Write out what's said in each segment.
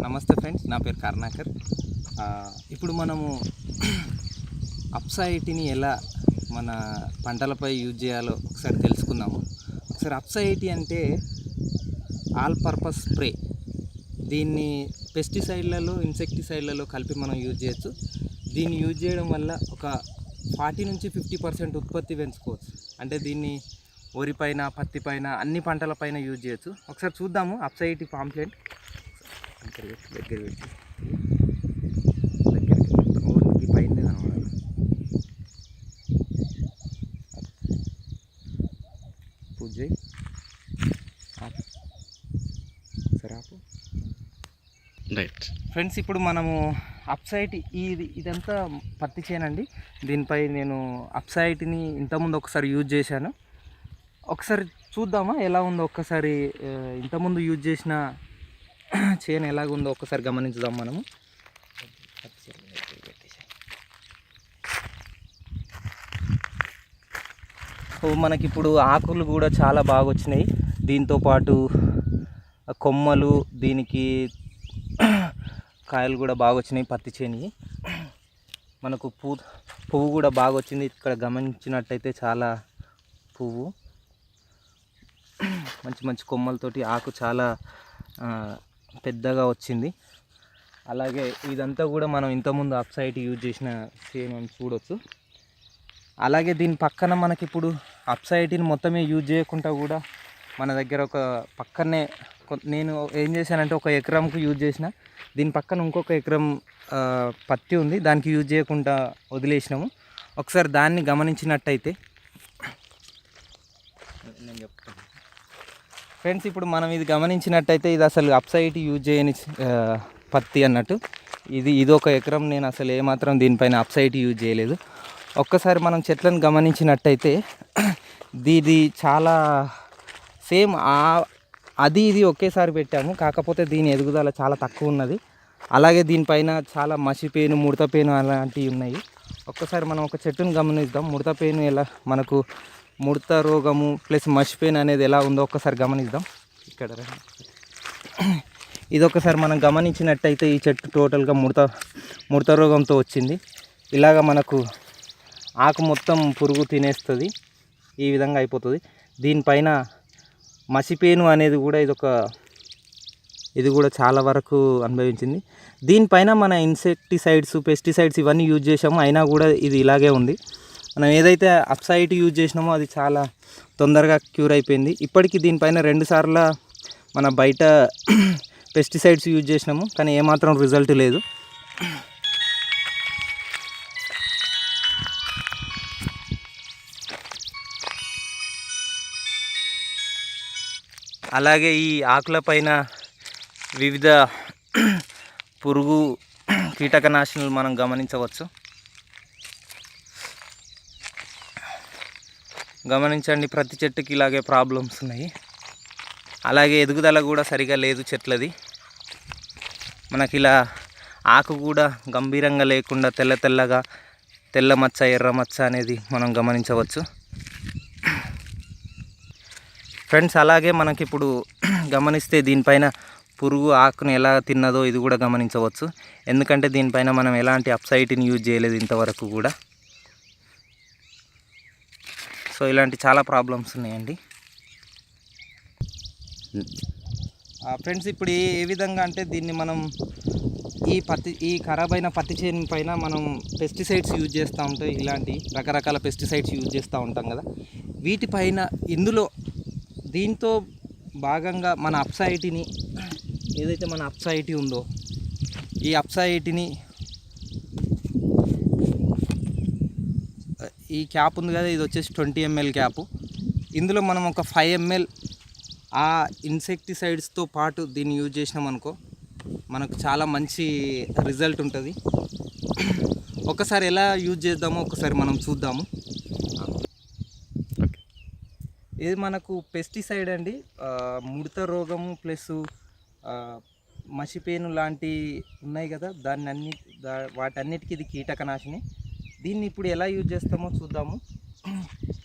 నమస్తే ఫ్రెండ్స్, నా పేరు కర్ణాకర్. ఇప్పుడు మనము అప్సా80ని ఎలా మన పంటలపై యూజ్ చేయాలో ఒకసారి తెలుసుకుందాము. ఒకసారి అప్సా80 అంటే ఆల్ పర్పస్ స్ప్రే. దీన్ని పెస్టిసైడ్లలో ఇన్సెక్టిసైడ్లలో కలిపి మనం యూజ్ చేయొచ్చు. దీన్ని యూజ్ చేయడం వల్ల ఒక 40 నుంచి 50% ఉత్పత్తి పెంచుకోవచ్చు. అంటే దీన్ని వరి పైన, పత్తి పైన, అన్ని పంటలపైన యూజ్ చేయొచ్చు. ఒకసారి చూద్దాము అప్సా80 పాంప్లెట్. దగ్గర పెట్టి పైన కనబడాలి. పూజ సరే ఆపు. రైట్ ఫ్రెండ్స్, ఇప్పుడు మనము అప్సా80 ఇదంతా పత్తి చేనండి. దీనిపై నేను అప్సా80ని ఇంతకుముందు ఒకసారి యూజ్ చేశాను. ఒకసారి చూద్దామా ఎలా ఉందో. ఒక్కసారి ఇంతకుముందు యూజ్ చేసిన చేను ఎలాగుందో ఒక్కసారి గమనించుదాం మనము. సో మనకిప్పుడు ఆకులు కూడా చాలా బాగా వచ్చినాయి. దీంతోపాటు కొమ్మలు, దీనికి కాయలు కూడా బాగా వచ్చినాయి. పత్తి చేని మనకు పువ్వు కూడా బాగా వచ్చింది. ఇక్కడ గమనించినట్టయితే చాలా పువ్వు, మంచి మంచి కొమ్మలతోటి ఆకు చాలా పెద్దగా వచ్చింది. అలాగే ఇదంతా కూడా మనం ఇంతకుముందు అప్సా80 యూజ్ చేసిన సేమ్ అని చూడవచ్చు. అలాగే దీని పక్కన మనకి ఇప్పుడు అప్సా80ని మొత్తమే యూజ్ చేయకుండా కూడా మన దగ్గర ఒక పక్కనే నేను ఏం చేశానంటే ఒక ఎకరంకు యూజ్ చేసిన, దీని పక్కన ఇంకొక ఎకరం పత్తి ఉంది, దానికి యూజ్ చేయకుండా వదిలేసినాము. ఒకసారి దాన్ని గమనించినట్టయితే నేను చెప్తాను ఫ్రెండ్స్. ఇప్పుడు మనం ఇది గమనించినట్టయితే ఇది అసలు అప్సా80 యూజ్ చేయని పత్తి అన్నట్టు. ఇది ఒక ఎకరం నేను అసలు ఏమాత్రం దీనిపైన అప్సా80 యూజ్ చేయలేదు. ఒక్కసారి మనం చెట్లను గమనించినట్టయితే ఇది చాలా సేమ్ ఇది ఒకేసారి పెట్టాము, కాకపోతే దీని ఎదుగుదల చాలా తక్కువ ఉన్నది. అలాగే దీనిపైన చాలా మసిపేను, ముడతపేను అలాంటివి ఉన్నాయి. ఒక్కసారి మనం ఒక చెట్టును గమనిద్దాం. ముడతపేను ఎలా, మనకు ముడత రోగము ప్లస్ మసిపేను అనేది ఎలా ఉందో ఒక్కసారి గమనిద్దాం. ఇక్కడ ఇది ఒకసారి మనం గమనించినట్టయితే ఈ చెట్టు టోటల్గా ముడత రోగంతో వచ్చింది. ఇలాగ మనకు ఆకు మొత్తం పురుగు తినేస్తుంది, ఈ విధంగా అయిపోతుంది. దీనిపైన మసిపేను అనేది కూడా ఇది కూడా చాలా వరకు అనుభవించింది. దీనిపైన మన ఇన్సెక్టిసైడ్స్, పెస్టిసైడ్స్ ఇవన్నీ యూజ్ చేసాము, అయినా కూడా ఇది ఇలాగే ఉంది. మనం ఏదైతే అప్సా80 యూజ్ చేసినామో అది చాలా తొందరగా క్యూర్ అయిపోయింది. ఇప్పటికీ దీనిపైన 2 సార్లు మన బయట పెస్టిసైడ్స్ యూజ్ చేసినాము, కానీ ఏమాత్రం రిజల్ట్ లేదు. అలాగే ఈ ఆకుల పైన వివిధ పురుగు కీటకనాశనాలు మనం గమనించవచ్చు. గమనించండి, ప్రతి చెట్టుకి ఇలాగే ప్రాబ్లమ్స్ ఉన్నాయి. అలాగే ఎదుగుదల కూడా సరిగా లేదు చెట్లది. మనకి ఇలా ఆకు కూడా గంభీరంగా లేకుండా తెల్లగా తెల్ల మచ్చ, ఎర్ర మచ్చ అనేది మనం గమనించవచ్చు ఫ్రెండ్స్. అలాగే మనకి ఇప్పుడు గమనిస్తే దీనిపైన పురుగు ఆకును ఎలా తిన్నదో ఇది కూడా గమనించవచ్చు. ఎందుకంటే దీనిపైన మనం ఎలాంటి అప్సా80ని యూజ్ చేయలేదు ఇంతవరకు కూడా. సో ఇలాంటి చాలా ప్రాబ్లమ్స్ ఉన్నాయండి ఫ్రెండ్స్. ఇప్పుడు ఏ విధంగా అంటే దీన్ని మనం ఈ ఖరాబ్ అయిన పత్తి చేను పైన మనం పెస్టిసైడ్స్ యూజ్ చేస్తూ ఉంటాం. ఇలాంటి రకరకాల పెస్టిసైడ్స్ యూజ్ చేస్తూ ఉంటాం కదా, వీటిపైన దీంతో భాగంగా మన అప్సా80ని ఏదైతే మన అప్సా80 ఉందో, ఈ అప్సా80ని ఈ క్యాప్ ఉంది కదా, ఇది వచ్చేసి 20 ml క్యాపు. ఇందులో మనం ఒక 5 ml ఆ ఇన్సెక్టిసైడ్స్తో పాటు దీన్ని యూజ్ చేసినాం అనుకో, మనకు చాలా మంచి రిజల్ట్ ఉంటుంది. ఒకసారి ఎలా యూజ్ చేద్దామో ఒకసారి మనం చూద్దాము. ఇది మనకు పెస్టిసైడ్ అండి. ముడత రోగము ప్లస్ మసిపేను లాంటి ఉన్నాయి కదా, వాటన్నిటికీ ఇది కీటకనాశిని. దీన్ని ఇప్పుడు ఎలా యూజ్ చేస్తామో చూద్దాము.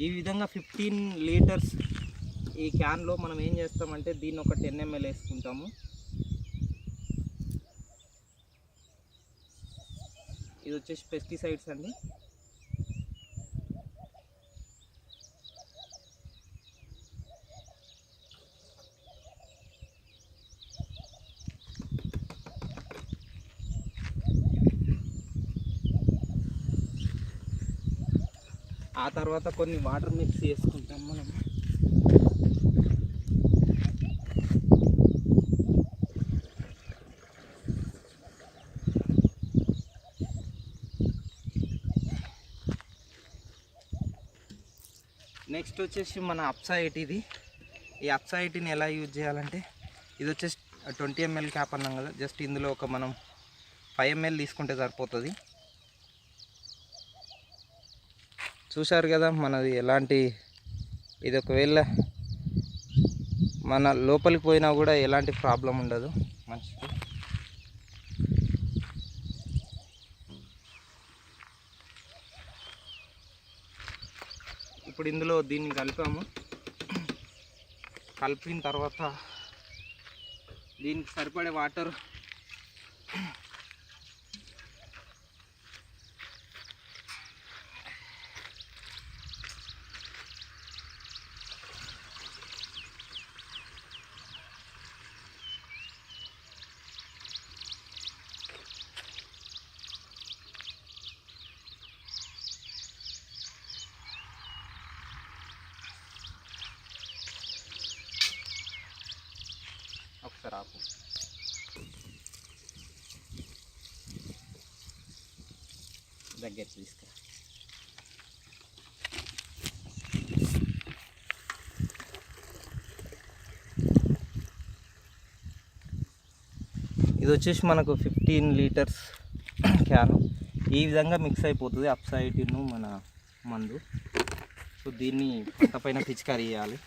ఈ విధంగా 15 లీటర్స్ ఈ క్యాన్లో మనం ఏం చేస్తామంటే దీన్ని ఒక 10 ml వేసుకుంటాము. ఇది వచ్చేసి పెస్టిసైడ్స్ అండి. ఆ తర్వాత కొన్ని వాటర్ మిక్స్ చేసుకుంటాం మనం. నెక్స్ట్ వచ్చేసి మన అప్సైట్. ఈ అప్సైట్ని ఎలా యూజ్ చేయాలంటే, ఇది వచ్చేసి 20 ml క్యాప్ అన్నాం కదా, జస్ట్ ఇందులో ఒక మనం 5 ml తీసుకుంటే సరిపోతుంది. చూశారు కదా మనది ఎలాంటి, ఇది ఒకవేళ మన లోపలికి పోయినా కూడా ఎలాంటి ప్రాబ్లం ఉండదు మనిషికి. ఇప్పుడు ఇందులో దీన్ని కలిపాము. కలిపిన తర్వాత దీనికి సరిపడే వాటర్ ఒకసారి ఆపు. దగ్గర తీసుకురా. ఇది వచ్చేసి మనకు 15 లీటర్స్ క్యాను. ఈ విధంగా మిక్స్ అయిపోతుంది అప్సైటిను మన మందు. సో దీన్ని పంట పైన పిచికారీ చేయాలి.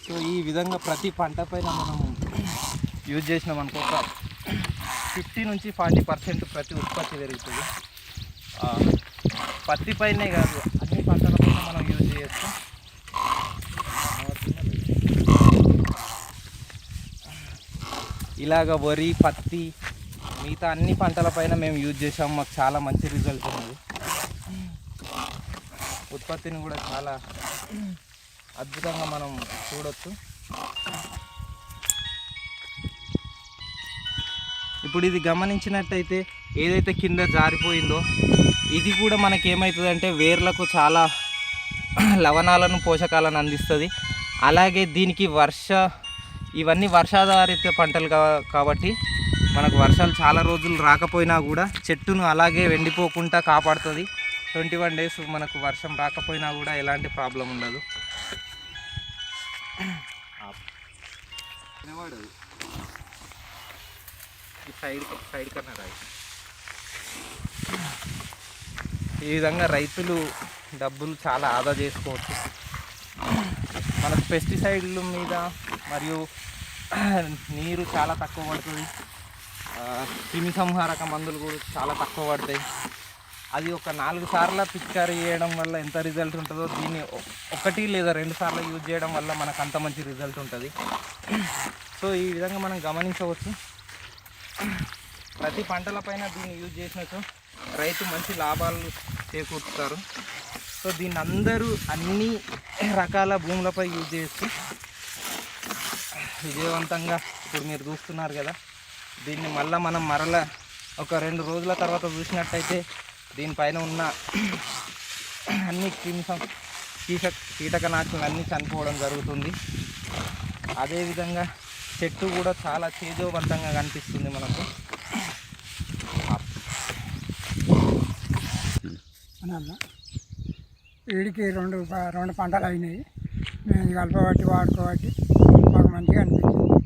సో ఈ విధంగా ప్రతి పంట పైన మనం యూజ్ చేసినాం అనుకో, ఒక 50 నుంచి 40% ప్రతి ఉత్పత్తి పెరుగుతుంది. పత్తి పైనే కాదు, అన్ని పంటల పైన మనం యూజ్ చేయొచ్చు. ఇలాగ వరి, పత్తి, మిగతా అన్ని పంటల పైన మేము యూజ్ చేసాము. మాకు చాలా మంచి రిజల్ట్ ఉంది. ఉత్పత్తిని కూడా చాలా అద్భుతంగా మనం చూడొచ్చు. ఇప్పుడు ఇది గమనించినట్టయితే ఏదైతే కింద జారిపోయిందో ఇది కూడా మనకి ఏమవుతుందంటే వేర్లకు చాలా లవణాలను, పోషకాలను అందిస్తుంది. అలాగే దీనికి ఇవన్నీ వర్షాధారిత పంటలు కాబట్టి మనకు వర్షాలు చాలా రోజులు రాకపోయినా కూడా చెట్టును అలాగే ఎండిపోకుండా కాపాడుతుంది. 21 days మనకు వర్షం రాకపోయినా కూడా ఎలాంటి ప్రాబ్లం ఉండదు. సైడ్ కన్నా రాయి. ఈ విధంగా రైతులు డబ్బులు చాలా ఆదా చేసుకోవచ్చు. మనకు పెస్టిసైడ్ల మీద మరియు నీరు చాలా తక్కువ పడుతుంది. క్రిమి సంహారక మందులు కూడా చాలా తక్కువ పడతాయి. అది ఒక 4 సార్లు పిచికారీ చేయడం వల్ల ఎంత రిజల్ట్ ఉంటుందో దీన్ని 1 లేదా 2 సార్లు యూజ్ చేయడం వల్ల మనకు అంత మంచి రిజల్ట్ ఉంటుంది. సో ఈ విధంగా మనం గమనించవచ్చు. ప్రతి పంటలపైన దీన్ని యూజ్ చేసినట్టు రైతు మంచి లాభాలు చేకూరుతారు. సో దీన్ని అందరూ అన్ని రకాల భూములపై యూజ్ చేయొచ్చు విజయవంతంగా. ఇప్పుడు మీరు చూస్తున్నారు కదా, దీన్ని మనం మరలా ఒక 2 రోజుల తర్వాత చూసినట్టయితే దీనిపైన ఉన్న అన్ని కీటకనాశులు అన్నీ చనిపోవడం జరుగుతుంది. అదేవిధంగా చెట్టు కూడా చాలా తేజోవంతంగా కనిపిస్తుంది మనకు. వీడికి రెండు పంటలు అయినాయి. మేము కలపబట్టి వాడుకోబట్టి మాకు మంచిగా అనిపించింది.